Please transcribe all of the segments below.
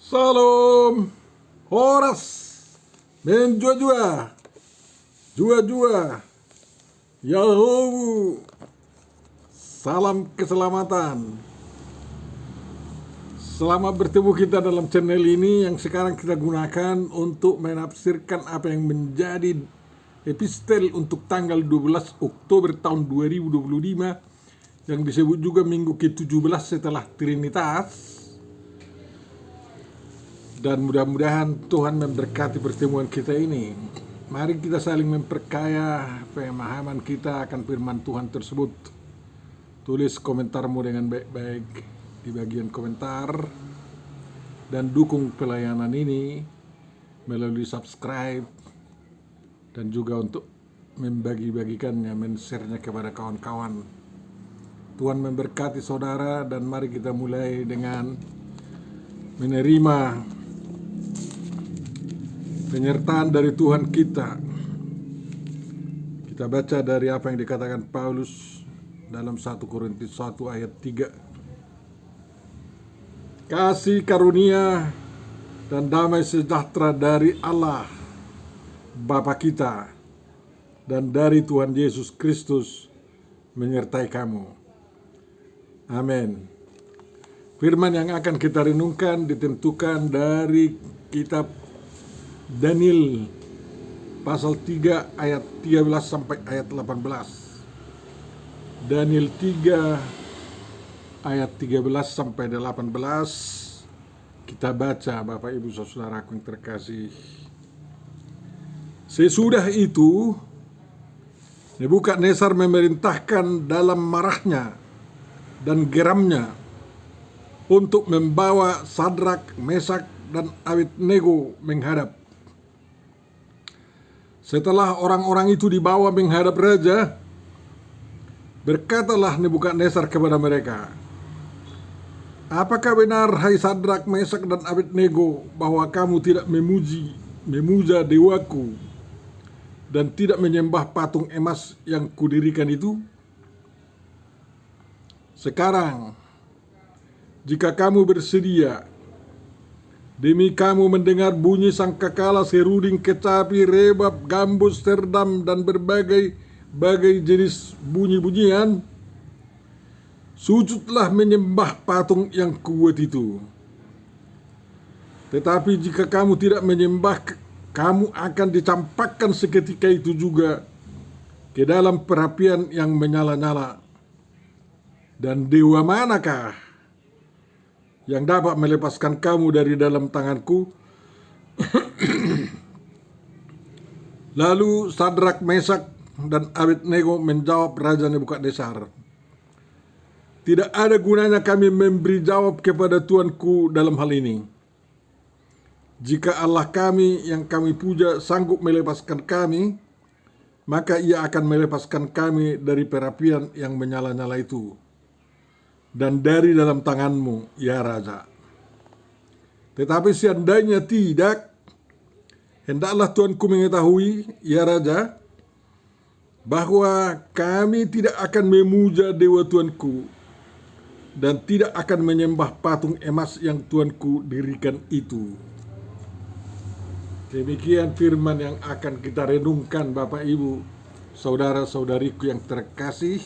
Salam, Horas, menjua-jua, jua-jua, Yahoo, salam keselamatan. Selamat bertemu kita dalam channel ini yang sekarang kita gunakan untuk menafsirkan apa yang menjadi epistel untuk tanggal 12 Oktober tahun 2025 yang disebut juga minggu ke-17 setelah Trinitas. Dan mudah-mudahan Tuhan memberkati pertemuan kita ini. Mari kita saling memperkaya pemahaman kita akan firman Tuhan tersebut. Tulis komentarmu dengan baik-baik di bagian komentar. Dan dukung pelayanan ini melalui subscribe. Dan juga untuk membagi-bagikannya, men-share-nya kepada kawan-kawan. Tuhan memberkati saudara, dan mari kita mulai dengan menerima penyertaan dari Tuhan kita. Kita baca dari apa yang dikatakan Paulus dalam 1 Korintus 1 ayat 3. Kasih karunia dan damai sejahtera dari Allah Bapa kita dan dari Tuhan Yesus Kristus menyertai kamu. Amin. Firman yang akan kita renungkan ditentukan dari kitab Daniel pasal 3 ayat 13 sampai ayat 18. Daniel 3 ayat 13 sampai 18 kita baca, Bapak Ibu Saudaraku yang terkasih. Sesudah itu Nebukadnezar memerintahkan dalam marahnya dan geramnya untuk membawa Sadrak, Mesak, dan Abednego menghadap. Setelah orang-orang itu dibawa menghadap raja, berkatalah Nebukadnezar kepada mereka, "Apakah benar, hai Sadrak, Mesak, dan Abednego, bahwa kamu tidak memuja dewaku dan tidak menyembah patung emas yang kudirikan itu? Sekarang, jika kamu bersedia, demi kamu mendengar bunyi sangkakala, seruding, kecapi, rebab, gambus, serdam, dan berbagai jenis bunyi-bunyian, sujudlah menyembah patung yang kuat itu. Tetapi jika kamu tidak menyembah, kamu akan dicampakkan seketika itu juga ke dalam perapian yang menyala-nyala. Dan dewa manakah yang dapat melepaskan kamu dari dalam tanganku?" Lalu Sadrak, Mesak, dan Abednego menjawab Raja Nebukadnezar, "Tidak ada gunanya kami memberi jawab kepada tuanku dalam hal ini. Jika Allah kami yang kami puja sanggup melepaskan kami, maka ia akan melepaskan kami dari perapian yang menyala-nyala itu dan dari dalam tanganmu, ya Raja. Tetapi seandainya tidak, hendaklah tuanku mengetahui, ya Raja, bahwa kami tidak akan memuja dewa tuanku dan tidak akan menyembah patung emas yang tuanku dirikan itu." Demikian firman yang akan kita renungkan, Bapak Ibu, saudara-saudariku yang terkasih.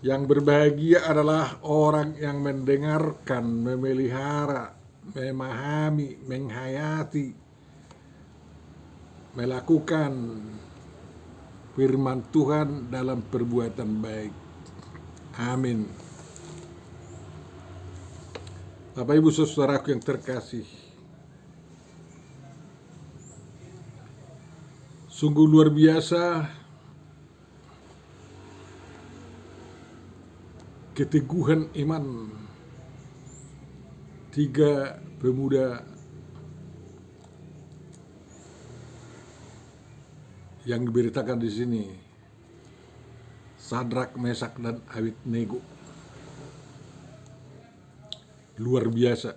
Yang berbahagia adalah orang yang mendengarkan, memelihara, memahami, menghayati, melakukan firman Tuhan dalam perbuatan baik. Amin. Bapak Ibu saudaraku yang terkasih, sungguh luar biasa keteguhan iman tiga pemuda yang diberitakan di sini, Sadrak, Mesak, dan Abednego. Luar biasa.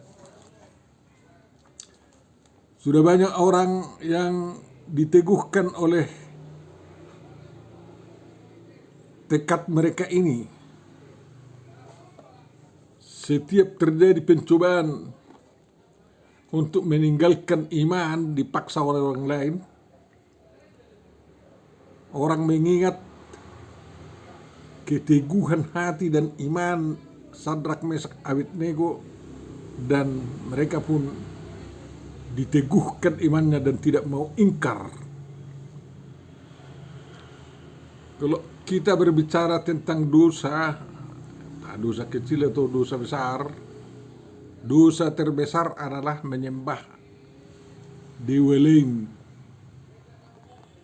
Sudah banyak orang yang diteguhkan oleh tekad mereka ini. Setiap terjadi pencobaan, untuk meninggalkan iman dipaksa oleh orang lain. Orang mengingat keteguhan hati dan iman Sadrak, Mesak, Abednego, dan mereka pun diteguhkan imannya dan tidak mau ingkar. Kalau kita berbicara tentang dosa, dosa kecil atau dosa besar, dosa terbesar adalah menyembah dewa lain,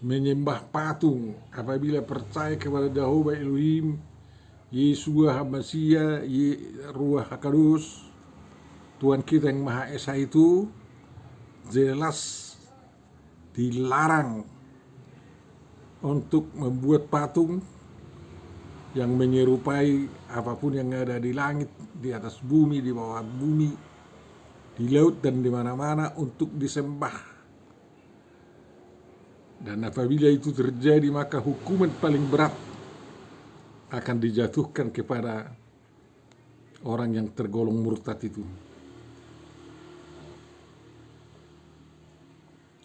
menyembah patung. Apabila percaya kepada Jehovah Elohim, Yeshua HaMashiach, Ruach HaKudus, Tuhan kita yang Maha Esa, itu jelas dilarang untuk membuat patung yang menyerupai apapun yang ada di langit, di atas bumi, di bawah bumi, di laut, dan di mana-mana untuk disembah. Dan apabila itu terjadi, maka hukuman paling berat akan dijatuhkan kepada orang yang tergolong murtad itu.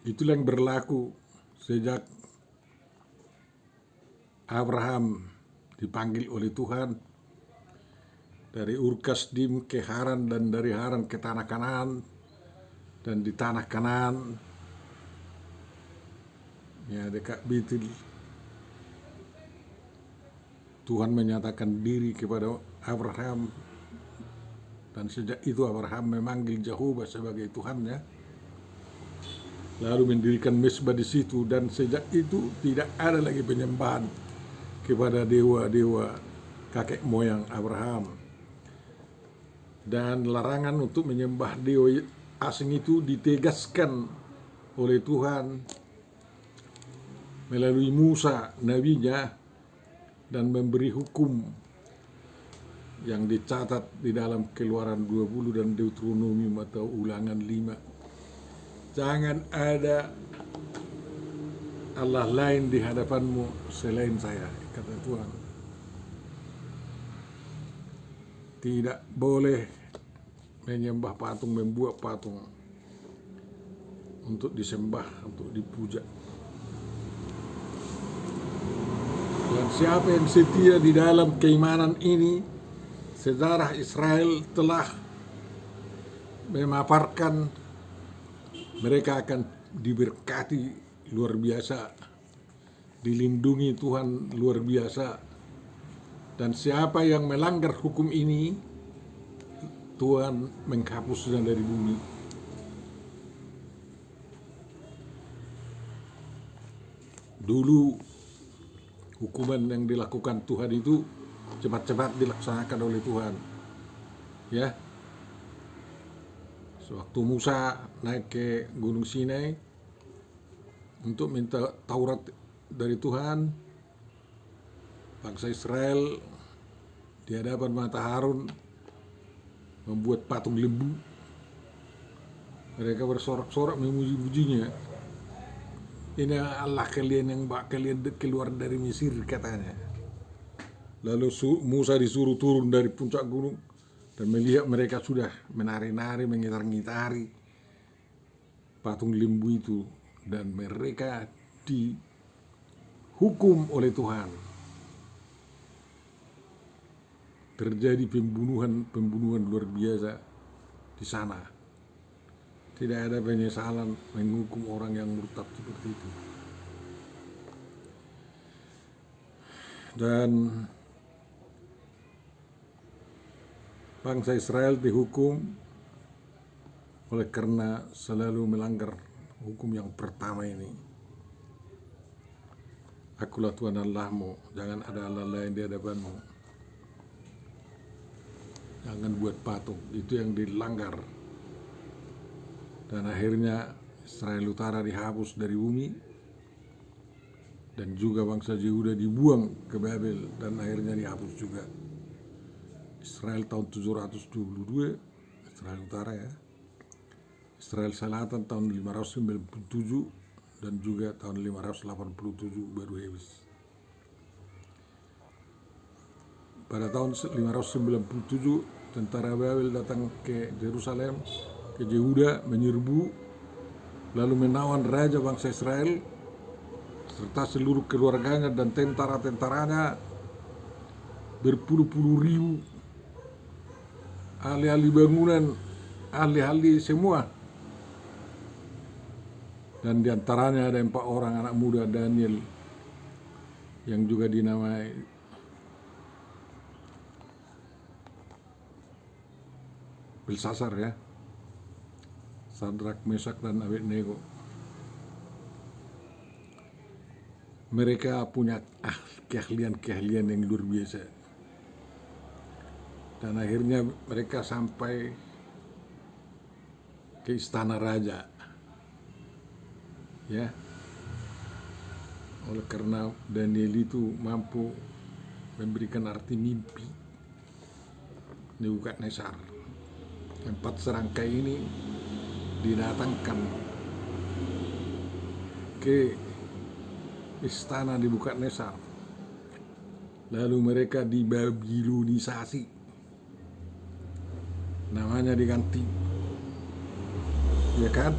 Itulah yang berlaku sejak Abraham dipanggil oleh Tuhan dari Ur Kasdim ke Haran, dan dari Haran ke tanah Kanaan, dan di tanah Kanaan, ya dekat Betel, Tuhan menyatakan diri kepada Abraham, dan sejak itu Abraham memanggil Jehovah sebagai Tuhannya, lalu mendirikan mezbah di situ, dan sejak itu tidak ada lagi penyembahan kepada dewa-dewa kakek moyang Abraham. Dan larangan untuk menyembah dewa asing itu ditegaskan oleh Tuhan melalui Musa nabinya, dan memberi hukum yang dicatat di dalam Keluaran 20 dan Deuteronomi atau Ulangan 5. Jangan ada Allah lain di hadapanmu selain saya, kata Tuhan. Tidak boleh menyembah patung, membuat patung untuk disembah, untuk dipuja. Dan siapa yang setia di dalam keimanan ini, sejarah Israel telah memaparkan mereka akan diberkati luar biasa, dilindungi Tuhan luar biasa. Dan siapa yang melanggar hukum ini, Tuhan menghapusnya dari bumi. Dulu hukuman yang dilakukan Tuhan itu cepat-cepat dilaksanakan oleh Tuhan, ya. Sewaktu Musa naik ke Gunung Sinai untuk minta Taurat dari Tuhan, bangsa Israel di hadapan mata Harun membuat patung lembu. Mereka bersorak-sorak memuji-mujinya. Ini Allah kalian yang bawa kalian keluar dari Mesir, katanya. Lalu Musa disuruh turun dari puncak gunung dan melihat mereka sudah menari-nari, mengitar-ngitari patung lembu itu, dan mereka dihukum oleh Tuhan. Terjadi pembunuhan luar biasa di sana. Tidak ada penyesalan menghukum orang yang murtad seperti itu. Dan bangsa Israel dihukum oleh karena selalu melanggar hukum yang pertama ini. Akulah Tuhan Allahmu, jangan ada Allah lain di hadapanmu. Jangan buat patung, itu yang dilanggar. Dan akhirnya Israel Utara dihapus dari bumi, dan juga bangsa Yehuda dibuang ke Babel, dan akhirnya dihapus juga. Israel tahun 722, Israel Utara ya. Israel Selatan tahun 597, dan juga tahun 587 baru habis. Pada tahun 597 tentara Babel datang ke Yerusalem ke Yehuda, menyerbu, lalu menawan raja bangsa Israel serta seluruh keluarganya dan tentara-tentaranya berpuluh-puluh ribu, ahli-ahli bangunan, ahli-ahli semua. Dan diantaranya ada 4 orang anak muda, Daniel yang juga dinamai Belsasar ya, Sadrak, Mesak, dan Abednego. Mereka punya keahlian-keahlian yang luar biasa. Dan akhirnya mereka sampai ke istana raja. Ya, oleh karena Daniel itu mampu memberikan arti mimpi Nebukadnezar. 4 serangkai ini didatangkan ke istana Nebukadnezar, lalu mereka dibabilonisasi, namanya diganti, ya kan,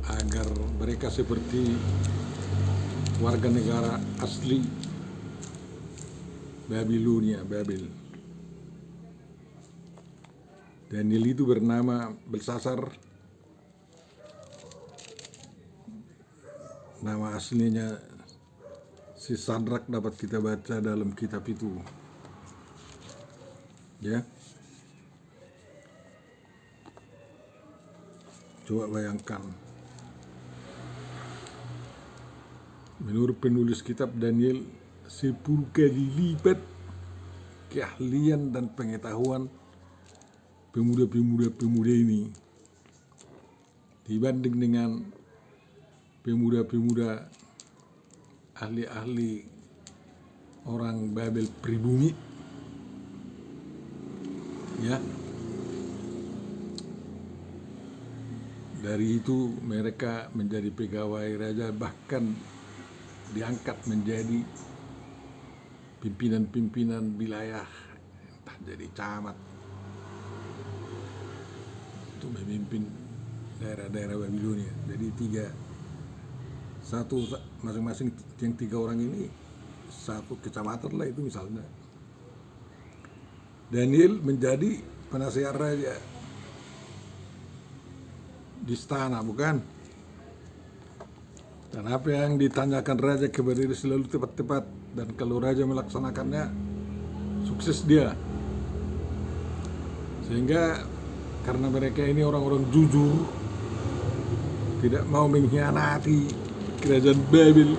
agar mereka seperti warga negara asli Babilonia, Babel. Daniel itu bernama Belsasar, nama aslinya si Sadrak dapat kita baca dalam kitab itu, ya. Coba bayangkan, menurut penulis kitab Daniel 10 kali lipat keahlian dan pengetahuan pemuda ini dibanding dengan pemuda-pemuda ahli-ahli orang Babel pribumi, ya. Dari itu mereka menjadi pegawai raja, bahkan diangkat menjadi pimpinan-pimpinan wilayah, entah jadi camat, untuk memimpin daerah-daerah Babilonia. Jadi satu masing-masing yang 3 orang ini satu kecamatan lah itu misalnya. Daniel menjadi penasihat raja di istana, bukan? Dan apa yang ditanyakan raja kepada dia selalu tepat-tepat, dan kalau raja melaksanakannya, sukses dia. Sehingga karena mereka ini orang-orang jujur, tidak mau mengkhianati kerajaan Babel,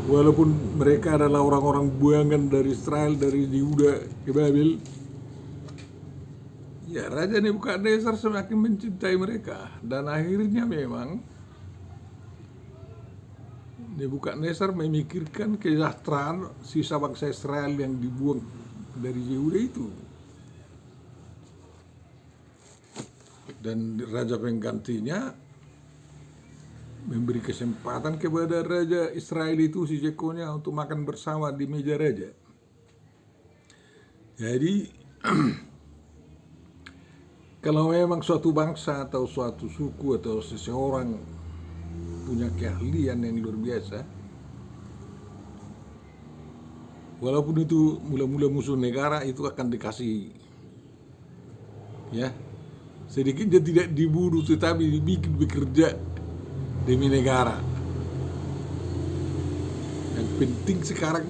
walaupun mereka adalah orang-orang buangan dari Israel, dari Yehuda ke Babel, ya Raja Nebukadnezar semakin mencintai mereka. Dan akhirnya memang Nebukadnezar memikirkan kesejahteraan sisa bangsa Israel yang dibuang dari Yehuda itu. Dan raja penggantinya memberi kesempatan kepada raja Israel itu, si Jekonya, untuk makan bersama di meja raja. Jadi kalau memang suatu bangsa atau suatu suku atau seseorang punya keahlian yang luar biasa, walaupun itu mula-mula musuh negara, itu akan dikasih, ya, sedikit dia tidak dibunuh tetapi dibikin bekerja demi negara. Yang penting sekarang,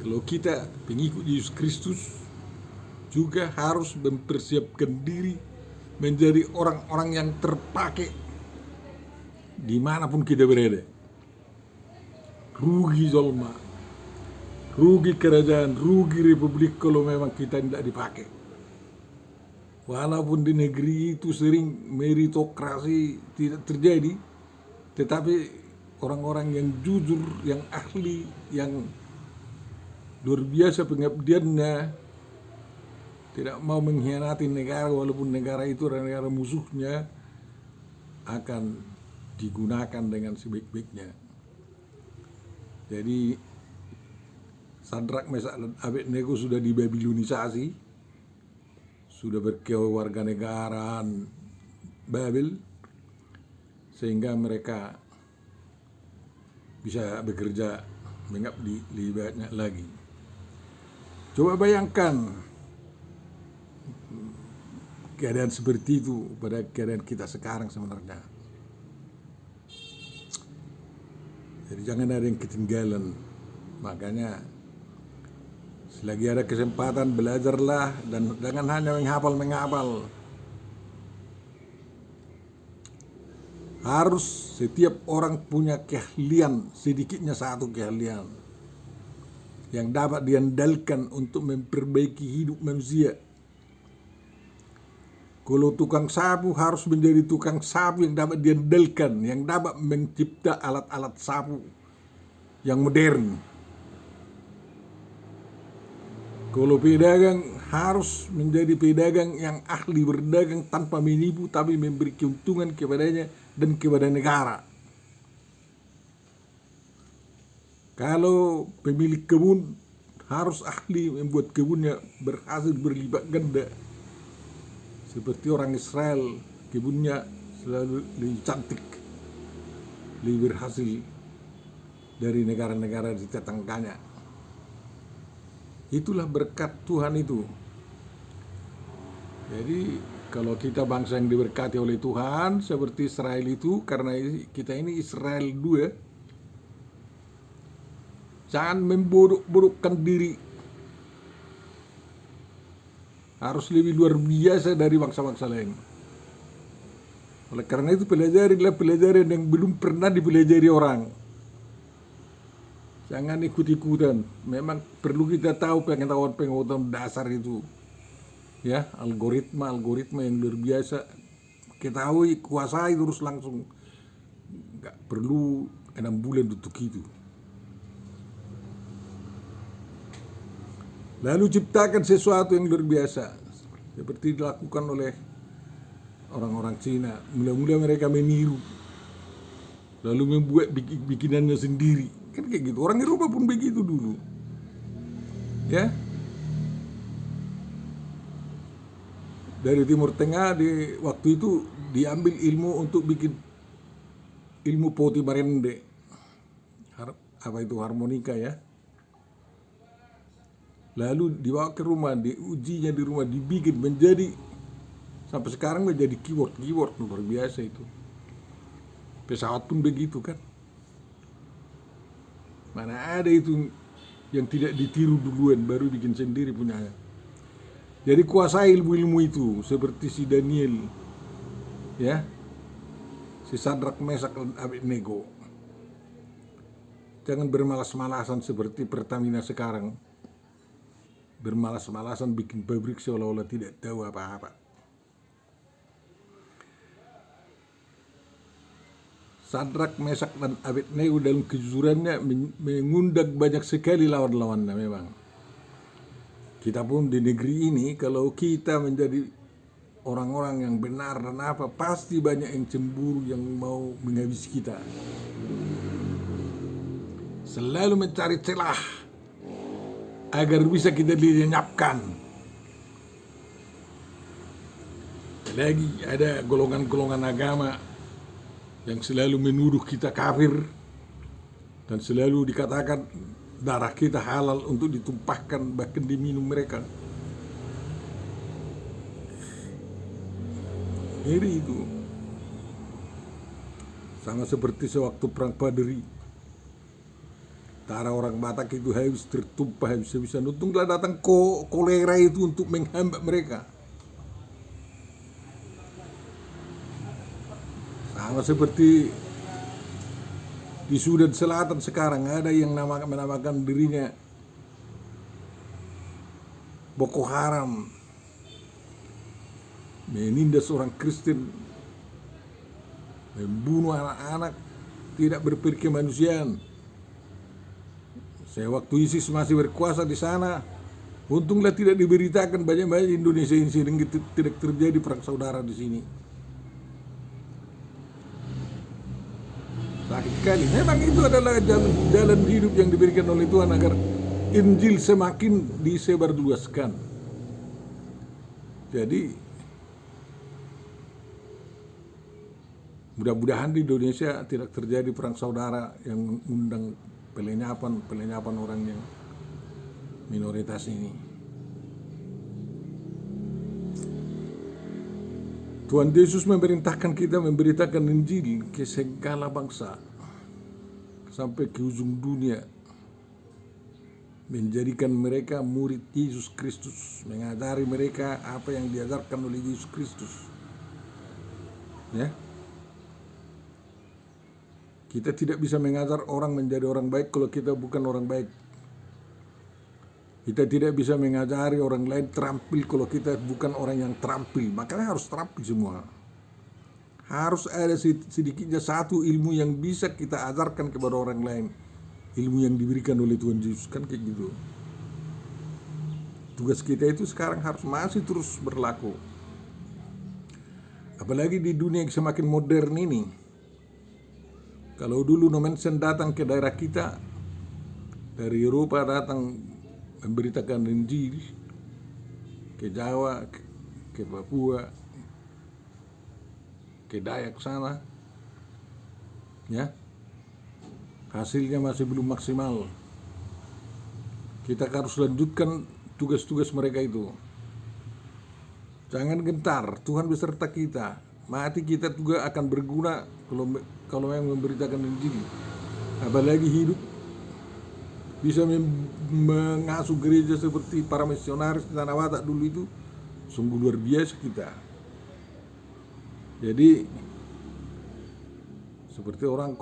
kalau kita pengikut Yesus Kristus, juga harus mempersiapkan diri menjadi orang-orang yang terpakai dimanapun kita berada. Rugi zolma, rugi kerajaan, rugi republik kalau memang kita tidak dipakai. Walaupun di negeri itu sering meritokrasi tidak terjadi, tetapi orang-orang yang jujur, yang ahli, yang luar biasa pengabdiannya, tidak mau mengkhianati negara walaupun negara itu adalah negara musuhnya, akan digunakan dengan sebaik-baiknya. Jadi Sadrak, Mesak, dan Abednego sudah dibabilonisasi, sudah berkewarganegaraan Babel, sehingga mereka bisa bekerja mengabdi lebih banyak lagi. Coba bayangkan keadaan seperti itu pada keadaan kita sekarang sebenarnya. Jadi jangan ada yang ketinggalan. Makanya selagi ada kesempatan belajarlah, dan jangan hanya menghafal. Harus setiap orang punya keahlian, sedikitnya satu keahlian yang dapat diandalkan untuk memperbaiki hidup manusia. Kalau tukang sapu harus menjadi tukang sapu yang dapat diandalkan, yang dapat mencipta alat-alat sapu yang modern. Kalau pedagang harus menjadi pedagang yang ahli berdagang tanpa menipu, tapi memberi keuntungan kepadanya dan kepada negara. Kalau pemilik kebun harus ahli membuat kebunnya berhasil berlipat ganda. Seperti orang Israel, kebunnya selalu lebih cantik, lebih berhasil dari negara-negara di tetangganya. Itulah berkat Tuhan itu. Jadi kalau kita bangsa yang diberkati oleh Tuhan seperti Israel itu, karena kita ini Israel dua, jangan memburuk-burukkan diri. Harus lebih luar biasa dari bangsa-bangsa lain. Oleh karena itu pelajarilah pelajaran yang belum pernah dipelajari orang. Jangan ikut-ikutan. Memang perlu kita tahu pengetahuan dasar itu. Ya, algoritma yang luar biasa. Ketahui, kuasai terus langsung. Nggak perlu 6 bulan untuk itu. Lalu ciptakan sesuatu yang luar biasa. Seperti dilakukan oleh orang-orang Cina. Mula-mula mereka meniru. Lalu membuat bikinannya sendiri. Kan kayak gitu, orang Eropa pun begitu dulu. Ya. Dari Timur Tengah di waktu itu diambil ilmu untuk bikin ilmu poti marende. Apa itu harmonika ya. Lalu dibawa ke rumah, diujinya di rumah, dibikin menjadi sampai sekarang menjadi keyboard luar biasa itu. Pesawat pun begitu kan. Mana ada itu yang tidak ditiru duluan baru bikin sendiri punyanya. Jadi kuasai ilmu-ilmu itu seperti si Daniel, ya, si Sadrak, Mesak, dan Abednego. Jangan bermalas-malasan seperti Pertamina sekarang. Bermalas-malasan bikin pabrik seolah-olah tidak tahu apa-apa. Sadrak, Mesak, dan Abednego dalam kejujurannya mengundang banyak sekali lawan-lawannya memang. Kita pun di negeri ini kalau kita menjadi orang-orang yang benar dan apa, pasti banyak yang cemburu yang mau menghabisi kita. Selalu mencari celah agar bisa kita dilenyapkan. Lagi ada golongan-golongan agama yang selalu menuduh kita kafir dan selalu dikatakan darah kita halal untuk ditumpahkan bahkan diminum mereka. Jadi itu sama seperti sewaktu perang Padri. Darah orang Batak itu habis tertumpah habis-habisan. Untunglah datang kolera itu untuk menghambat mereka. Sama seperti di Sudan Selatan sekarang ada yang menamakan dirinya Boko Haram, menindas orang Kristen, membunuh anak-anak, tidak berpikir kemanusiaan. Saya waktu ISIS masih berkuasa di sana, untunglah tidak diberitakan banyak-banyak Indonesia ini sehingga tidak terjadi perang saudara di sini. Sakit sekali. Memang itu adalah jalan hidup yang diberikan oleh Tuhan agar Injil semakin disebarluaskan. Jadi mudah-mudahan di Indonesia tidak terjadi perang saudara yang mengundang pelenyapan orang yang minoritas ini. Tuhan Yesus memerintahkan kita memberitakan Injil ke segala bangsa sampai ke ujung dunia, menjadikan mereka murid Yesus Kristus, mengajari mereka apa yang diajarkan oleh Yesus Kristus. Ya. Kita tidak bisa mengajar orang menjadi orang baik kalau kita bukan orang baik. Kita tidak bisa mengajari orang lain terampil kalau kita bukan orang yang terampil. Makanya harus terampil semua. Harus ada sedikitnya satu ilmu yang bisa kita ajarkan kepada orang lain. Ilmu yang diberikan oleh Tuhan Yesus, kan kayak gitu. Tugas kita itu sekarang harus masih terus berlaku. Apalagi di dunia yang semakin modern ini. Kalau dulu Nomensen datang ke daerah kita, dari Eropa datang memberitakan Injil ke Jawa, ke Papua, ke Dayak sana, ya, hasilnya masih belum maksimal. Kita harus lanjutkan tugas-tugas mereka itu. Jangan gentar, Tuhan beserta kita. Mati kita juga akan berguna kalau yang memberitakan Injil. Apalagi hidup bisa mengasuh gereja seperti para misionaris di Tanah Batak dulu itu, sungguh luar biasa kita. Jadi seperti orang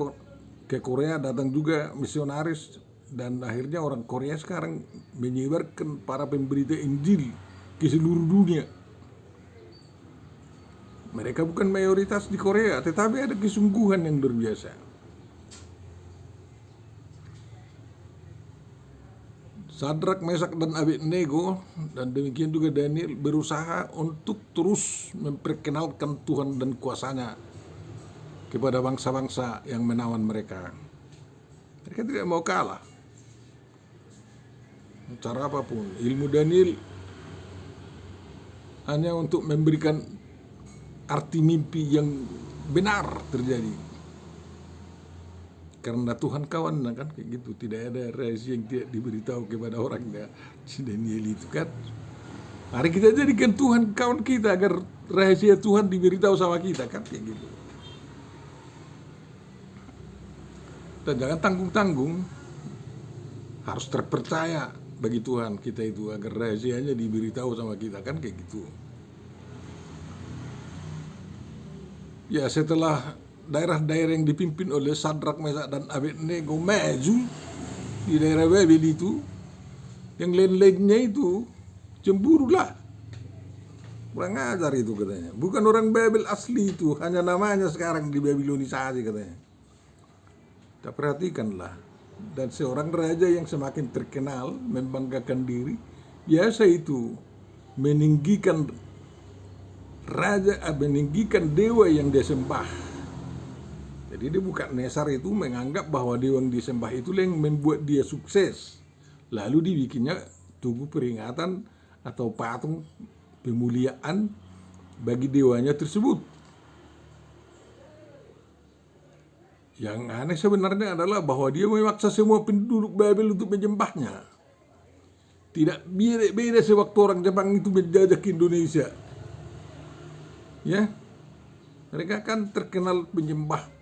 ke Korea datang juga misionaris, dan akhirnya orang Korea sekarang menyebarkan para pemberita Injil ke seluruh dunia. Mereka bukan mayoritas di Korea, tetapi ada kesungguhan yang luar biasa. Sadrak, Mesak, dan Abednego, dan demikian juga Daniel, berusaha untuk terus memperkenalkan Tuhan dan kuasa-Nya kepada bangsa-bangsa yang menawan mereka. Mereka tidak mau kalah. Cara apapun, ilmu Daniel hanya untuk memberikan arti mimpi yang benar terjadi. Karena Tuhan kawan, kan kayak gitu, tidak ada rahasia yang tidak diberitahu kepada orangnya. Si Daniel itu kan, mari kita jadikan Tuhan kawan kita agar rahasia Tuhan diberitahu sama kita, kan kayak gitu. Dan jangan tanggung-tanggung, harus terpercaya bagi Tuhan kita itu agar rahasianya diberitahu sama kita, kan kayak gitu. Ya, setelah daerah-daerah yang dipimpin oleh Sadrak, Mesak, dan Abednego maju di daerah Babel itu, yang lain-lainnya itu cemburulah. Kurang ajar itu katanya. Bukan orang Babel asli itu, hanya namanya sekarang di Babilonisasi katanya. Kita perhatikanlah. Dan seorang raja yang semakin terkenal, membanggakan diri, biasa itu meninggikan dewa yang dia sembah. Jadi Nebukadnezar itu menganggap bahwa dewa yang disembah itu yang membuat dia sukses. Lalu dibikinnya tugu peringatan atau patung pemuliaan bagi dewanya tersebut. Yang aneh sebenarnya adalah bahwa dia memaksa semua penduduk Babel untuk menyembahnya. Tidak beda sewaktu orang Jepang itu menjajah ke Indonesia. Ya, mereka kan terkenal menyembah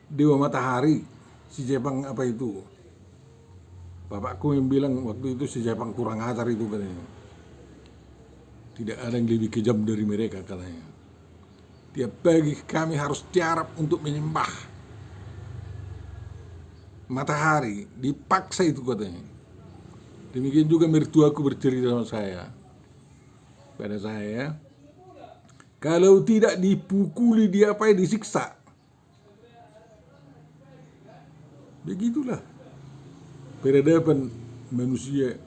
dewa matahari, si Jepang apa itu. Bapakku yang bilang waktu itu si Jepang kurang ajar itu katanya. Tidak ada yang lebih kejam dari mereka katanya. Tiap pagi kami harus tiarap untuk menyembah matahari, dipaksa itu katanya. Demikian juga mertuaku bercerita sama saya, pada saya, kalau tidak dipukuli dia apa disiksa. Begitulah peradaban manusia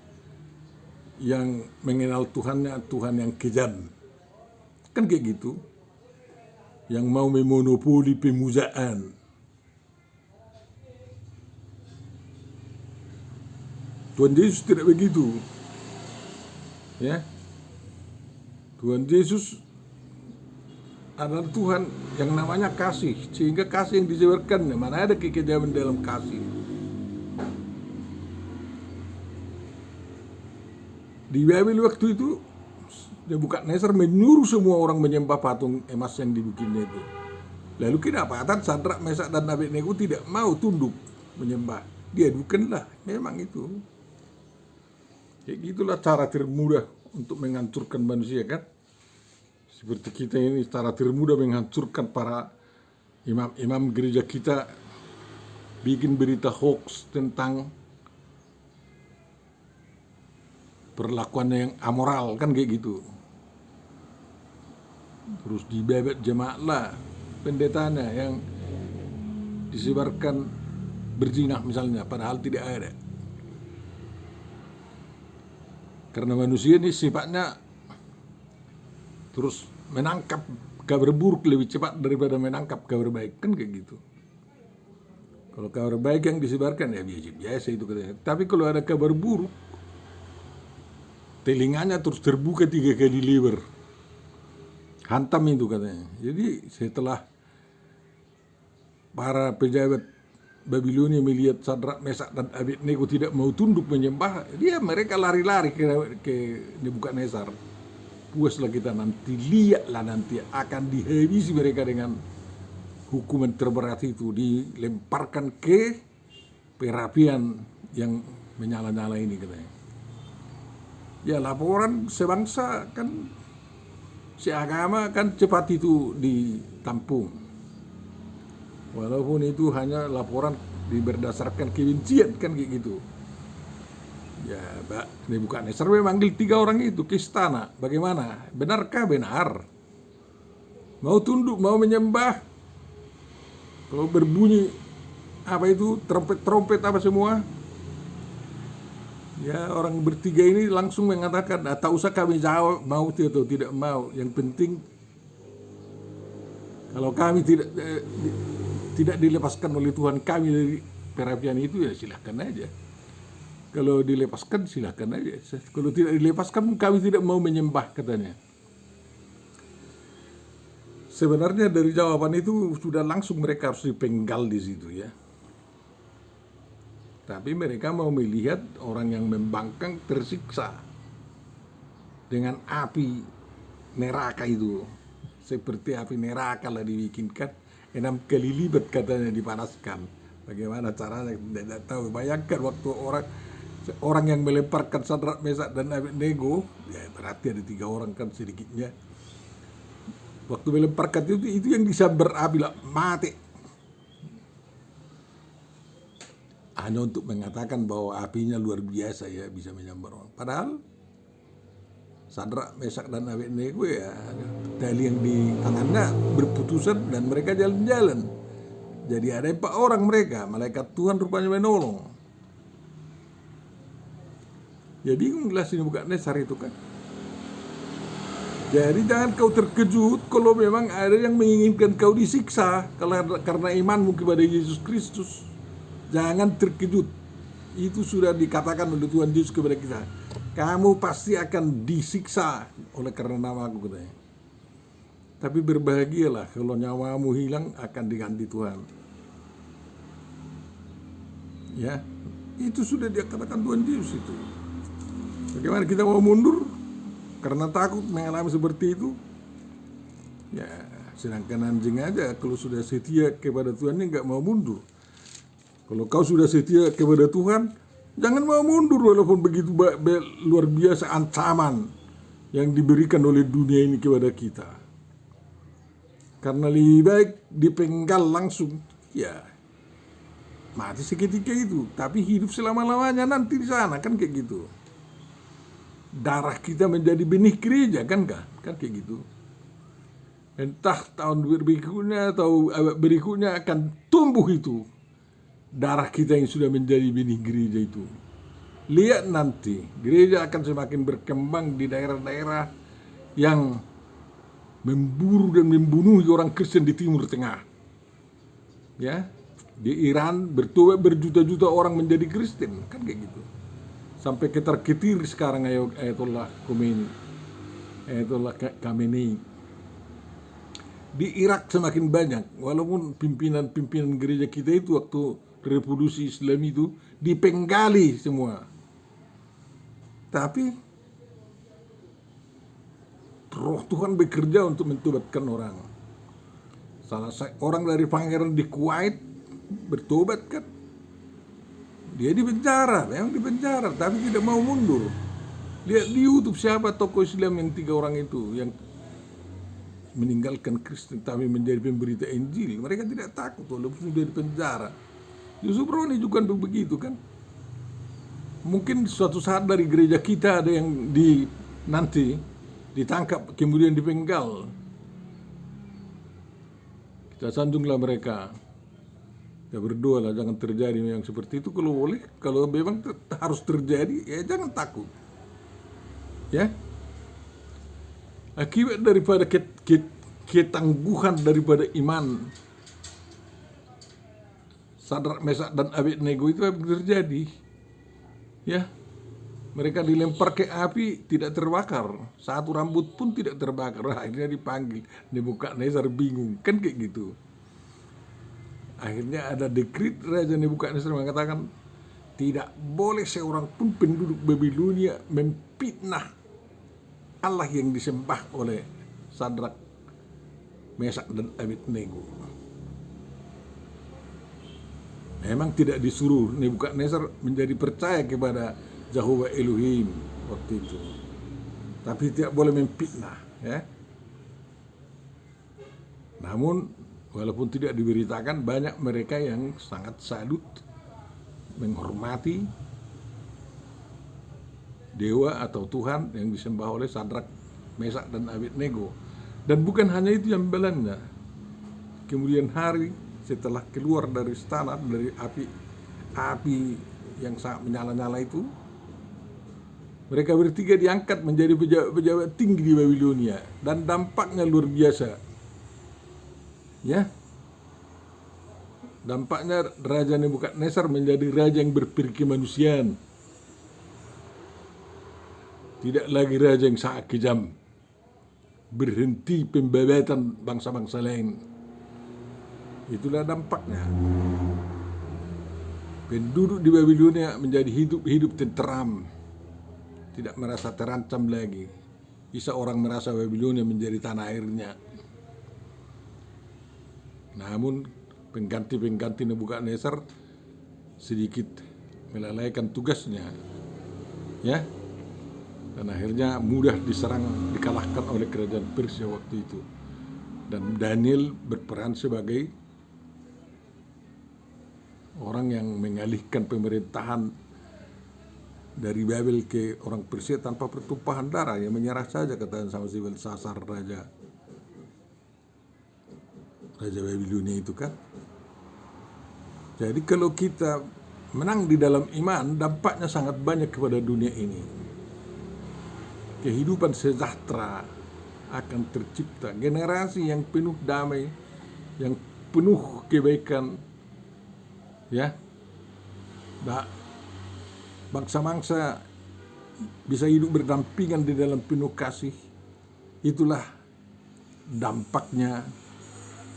yang mengenal Tuhannya, Tuhan yang kejam. Kan kayak gitu. Yang mau memonopoli pemujaan. Tuhan Yesus tidak begitu. Ya. Tuhan Yesus adalah Tuhan yang namanya kasih, sehingga kasih yang disebarkan, mana ada kekejaman dalam kasih. Di Babel waktu itu Nebukadnezar menyuruh semua orang menyembah patung emas yang dibikinnya itu. Lalu kedapatan Sadrak, Mesak dan Abednego tidak mau tunduk menyembah. Diadukanlah, memang itu. Kayak gitulah cara termudah untuk menghancurkan manusia, kan? Seperti kita ini cara termudah menghancurkan para imam-imam gereja kita, bikin berita hoax tentang perlakuannya yang amoral, kan kayak gitu. Terus dibebet jemaat lah pendetanya yang disebarkan berzina misalnya, padahal tidak ada. Karena manusia ini sifatnya terus menangkap kabar buruk lebih cepat daripada menangkap kabar baik, kan kayak gitu. Kalau kabar baik yang disebarkan ya biasa itu katanya. Tapi kalau ada kabar buruk, telinganya terus terbuka 3 kali lebar. Hantam itu katanya. Jadi setelah para pejabat Babilonia melihat Sadrak, Mesak dan Abednego tidak mau tunduk menyembah, mereka lari-lari ke Nebukadnezar. Puaslah kita nanti, lihatlah nanti akan dihabisi mereka dengan hukuman terberat itu, dilemparkan ke perapian yang menyala-nyala ini katanya. Ya laporan sebangsa kan, seagama kan cepat itu ditampung. Walaupun itu hanya laporan berdasarkan kebencian, kan kayak gitu. Ya, Nebukadnezar memanggil 3 orang itu ke istana. Bagaimana? Benarkah? Benar. Mau tunduk, mau menyembah. Kalau berbunyi apa itu trompet apa semua, ya orang bertiga ini langsung mengatakan, tak usah kami jawab mau atau tidak mau. Yang penting kalau kami tidak dilepaskan oleh Tuhan kami dari perapian itu, ya silahkan aja. Kalau dilepaskan silahkan aja. Kalau tidak dilepaskan kami tidak mau menyembah, katanya. Sebenarnya dari jawaban itu sudah langsung mereka harus dipenggal di situ, ya. Tapi mereka mau melihat orang yang membangkang tersiksa dengan api neraka itu. Seperti api neraka lah dibikinkan, 6 kali lipat katanya dipanaskan. Bagaimana caranya tidak tahu. Bayangkan waktu orang yang melemparkan Sadrak, Mesak dan Abednego, ya berarti ada 3 orang kan sedikitnya. Waktu melemparkan itu yang disambar api lah, mati. Hanya untuk mengatakan bahwa apinya luar biasa, ya bisa menyambar orang. Padahal Sadrak, Mesak dan Abednego ya tali yang di tangannya berputusan dan mereka jalan-jalan. Jadi ada 4 orang mereka, malaikat Tuhan rupanya menolong. Ya bingunglah si Nebukadnezar itu kan. Jadi jangan kau terkejut kalau memang ada yang menginginkan kau disiksa karena imanmu kepada Yesus Kristus. Jangan terkejut. Itu sudah dikatakan oleh Tuhan Yesus kepada kita. Kamu pasti akan disiksa oleh karena namaku, katanya. Tapi berbahagialah kalau nyawamu hilang akan diganti Tuhan. Ya, itu sudah dikatakan Tuhan Yesus itu. Bagaimana kita mau mundur karena takut mengalami seperti itu? Ya, sedangkan anjing aja kalau sudah setia kepada Tuhan nggak mau mundur. Kalau kau sudah setia kepada Tuhan, jangan mau mundur walaupun begitu luar biasa ancaman yang diberikan oleh dunia ini kepada kita. Karena lebih baik dipenggal langsung, ya mati seketika itu, tapi hidup selama-lamanya nanti di sana, kan kayak gitu. Darah kita menjadi benih gereja, kan kayak gitu. Entah tahun berikutnya atau berikutnya akan tumbuh itu darah kita yang sudah menjadi benih gereja itu. Lihat nanti gereja akan semakin berkembang di daerah-daerah yang memburu dan membunuh orang Kristen di Timur Tengah. Ya, di Iran berjuta-juta orang menjadi Kristen, kan kayak gitu. Sampai ketar-ketir sekarang Ayatollah Khomeini. Itulah Khamenei. Di Irak semakin banyak, walaupun pimpinan-pimpinan gereja kita itu waktu revolusi Islam itu dipenggali semua. Tapi roh Tuhan bekerja untuk mentobatkan orang. Salah orang dari pangeran di Kuwait bertobat kan. Dia di penjara, memang di penjara, tapi tidak mau mundur. Lihat di YouTube siapa tokoh Islam yang 3 orang itu yang meninggalkan Kristen tapi menjadi pemberita Injil. Mereka tidak takut walaupun sudah di penjara. Yusuf Roni juga begitu kan. Mungkin suatu saat dari gereja kita ada yang nanti ditangkap kemudian dipenggal. Kita sanjunglah mereka. Ya berdoa lah jangan terjadi yang seperti itu kalau boleh. Kalau memang harus terjadi ya jangan takut. Ya. Akibat daripada ketangguhan daripada iman Sadrak, Mesak dan Abednego itu terjadi. Ya. Mereka dilempar ke api tidak terbakar. Satu rambut pun tidak terbakar. Akhirnya dipanggil. Nebukadnezar bingung. Kan kayak gitu. Akhirnya ada dekrit Raja Nebukadnezar mengatakan tidak boleh seorang pun penduduk Babilonia memfitnah Allah yang disembah oleh Sadrak, Mesak dan Abednego. Memang tidak disuruh Nebukadnezar menjadi percaya kepada Jehovah Elohim waktu itu, tapi tidak boleh memfitnah, ya. Namun walaupun tidak diberitakan, banyak mereka yang sangat salut, menghormati dewa atau Tuhan yang disembah oleh Sadrak, Mesak dan Abednego. Dan bukan hanya itu yang membelanya. Kemudian hari setelah keluar dari istana, dari api yang sangat menyala-nyala itu, mereka bertiga diangkat menjadi pejabat-pejabat tinggi di Babilonia dan dampaknya luar biasa. Ya. Dampaknya Raja Nebukadnezar menjadi raja yang berperi kemanusiaan. Tidak lagi raja yang sangat kejam. Berhenti pembabatan bangsa-bangsa lain. Itulah dampaknya. Penduduk di Babilonia menjadi hidup tenteram. Tidak merasa terancam lagi. Bisa orang merasa Babilonia menjadi tanah airnya. Namun pengganti Nebukadnezar sedikit melalaikan tugasnya. Ya. Dan akhirnya mudah dikalahkan oleh kerajaan Persia waktu itu. Dan Daniel berperan sebagai orang yang mengalihkan pemerintahan dari Babel ke orang Persia tanpa pertumpahan darah, yang menyerah saja katanya sama si Belsasar Raja Babilonia itu kan. Jadi kalau kita menang di dalam iman, dampaknya sangat banyak kepada dunia ini. Kehidupan sejahtera akan tercipta, generasi yang penuh damai, yang penuh kebaikan, ya. Bangsa-bangsa bisa hidup berdampingan di dalam penuh kasih. Itulah dampaknya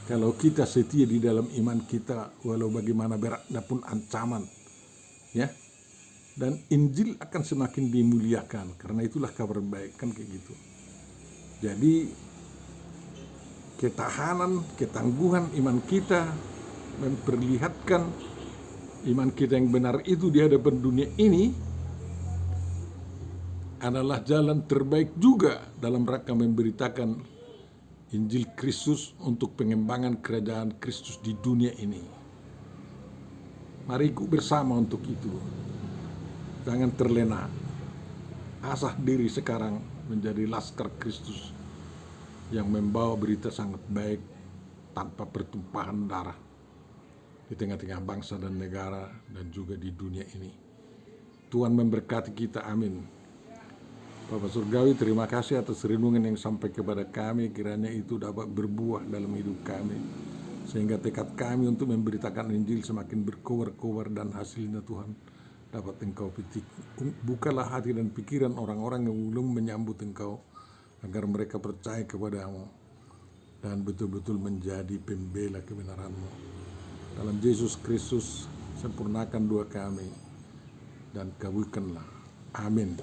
kalau kita setia di dalam iman kita, walau bagaimana beratnya pun ancaman, ya. Dan Injil akan semakin dimuliakan, karena itulah kabar baik, kan kayak gitu. Jadi ketahanan, ketangguhan iman kita memperlihatkan iman kita yang benar itu di hadapan dunia ini adalah jalan terbaik juga dalam rangka memberitakan Injil Kristus untuk pengembangan kerajaan Kristus di dunia ini. Mari ikut bersama untuk itu. Jangan terlena. Asah diri sekarang menjadi laskar Kristus yang membawa berita sangat baik tanpa pertumpahan darah di tengah-tengah bangsa dan negara dan juga di dunia ini. Tuhan memberkati kita, amin. Bapak Surgawi, terima kasih atas renungan yang sampai kepada kami. Kiranya itu dapat berbuah dalam hidup kami, sehingga tekad kami untuk memberitakan Injil semakin berkobar-kobar dan hasilnya Tuhan dapat Engkau petik. Bukalah hati dan pikiran orang-orang yang belum menyambut Engkau, agar mereka percaya kepadamu dan betul-betul menjadi pembela kebenaran-Mu. Dalam Yesus Kristus, sempurnakan doa kami dan kabulkanlah. Amin.